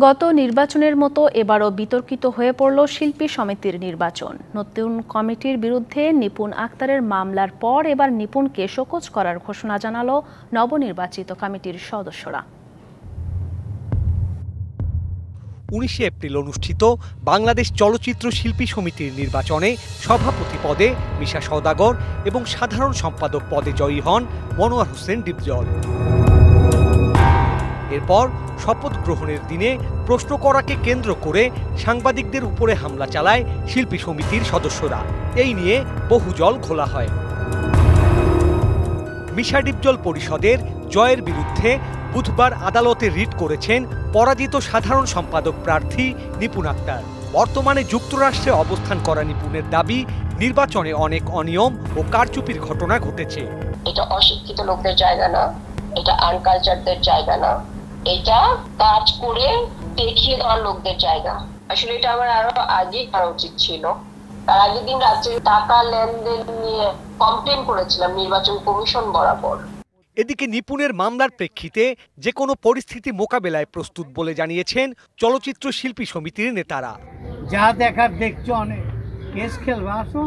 গত নির্বাচনের মতো এবারও বিতর্কিত হয়ে পড়ল শিল্পী সমিতির নির্বাচন। নতুন কমিটির বিরুদ্ধে নিপুণ আক্তারের মামলার পর এবার নিপুণকে শোকজ করার ঘোষণা জানালো নবনির্বাচিত কমিটির সদস্যরা। 19 এপ্রিল অনুষ্ঠিত বাংলাদেশ চলচ্চিত্র শিল্পী সমিতির নির্বাচনে সভাপতি পদে মিশা সওদাগর এবং সাধারণ সম্পাদক পদে জয়ী হন মনোয়ার হোসেন ডিপজল। এরপর শপথ গ্রহণের দিনে প্রশ্ন করাকে কেন্দ্র করে সাংবাদিকদের উপরে হামলা চালায় শিল্পী সমিতির সদস্যরা। এই নিয়ে বহু জল ঘোলা হয়। মিশা ডিপজল পরিষদের জয়ের বিরুদ্ধে বুধবার আদালতে রিট করেছেন পরাজিত সাধারণ সম্পাদক প্রার্থী নিপুণ আক্তার। বর্তমানে যুক্তরাষ্ট্রে অবস্থান করা নিপুণের দাবি, নির্বাচনে অনেক অনিয়ম ও কারচুপির ঘটনা ঘটেছে। এটা অশিক্ষিত লোকদের জায়গা না, এটা আনকালচারদের জায়গা না, এটা কাজ করে দেখিয়ে দেওয়ার লোকদের জায়গা। আসলে এটা আমার আরো আগে করা উচিত ছিল। তার আগের দিন রাত্রে টাকা লেনদেন নিয়ে কমপ্লেন করেছিলাম নির্বাচন কমিশন বরাবর। এদিকে নিপুণের মামলার প্রেক্ষিতে যে কোনো পরিস্থিতি মোকাবেলায় প্রস্তুত বলে জানিয়েছেন চলচ্চিত্র শিল্পী সমিতির নেতারা। যা দেখার দেখছো, অনেক কেস খেলবে, আসো,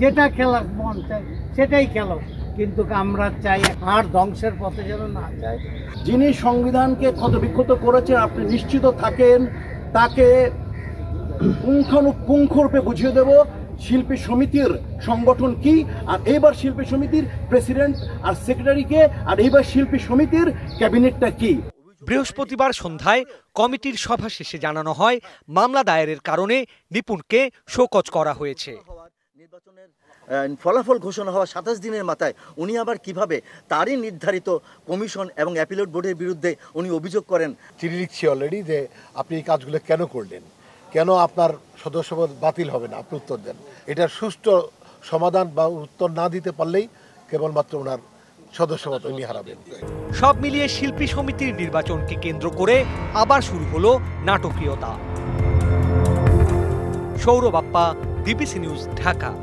যেটা খেলার মন চাই সেটাই খেলো, কিন্তু আমরা চাই আর ধ্বংসের পথে যেন না যায়। যিনি সংবিধানকে ক্ষতবিক্ষত করেছেন, আপনি নিশ্চিত থাকেন তাকে পুঙ্খানুপুঙ্খরূপে বুঝিয়ে দেব শিল্পী সমিতির সংগঠন কি, আর এইবার শিল্পী সমিতির প্রেসিডেন্ট আর সেক্রেটারিকে, আর এইবার শিল্পী সমিতির ক্যাবিনেটটা কি। বৃহস্পতিবার সন্ধ্যায় কমিটির সভা শেষে জানানো হয় মামলা দায়েরের কারণে নিপুণকে শোকজ করা হয়েছে। নির্বাচনের ফলাফল ঘোষণা হওয়া 27 দিনের মাথায় উনি আবার কিভাবে তারই নির্ধারিত কমিশন এবং অ্যাপিলেট বোর্ডের বিরুদ্ধে উনি অভিযোগ করেন। চিঠি লিখছি অলরেডি যে আপনি এই কাজগুলো কেন করলেন, কেন আপনার সদস্যপদ বাতিল হবে না, আপনি উত্তর দেন। এটার সুষ্ঠু সমাধান বা উত্তর না দিতে পারলেই কেবলমাত্র ওনার সদস্যপদ উনি হারাবেন। সব মিলিয়ে শিল্পী সমিতির নির্বাচনকে কেন্দ্র করে আবার শুরু হলো নাটকীয়তা। Sourav Appa, DBC news, Dhaka.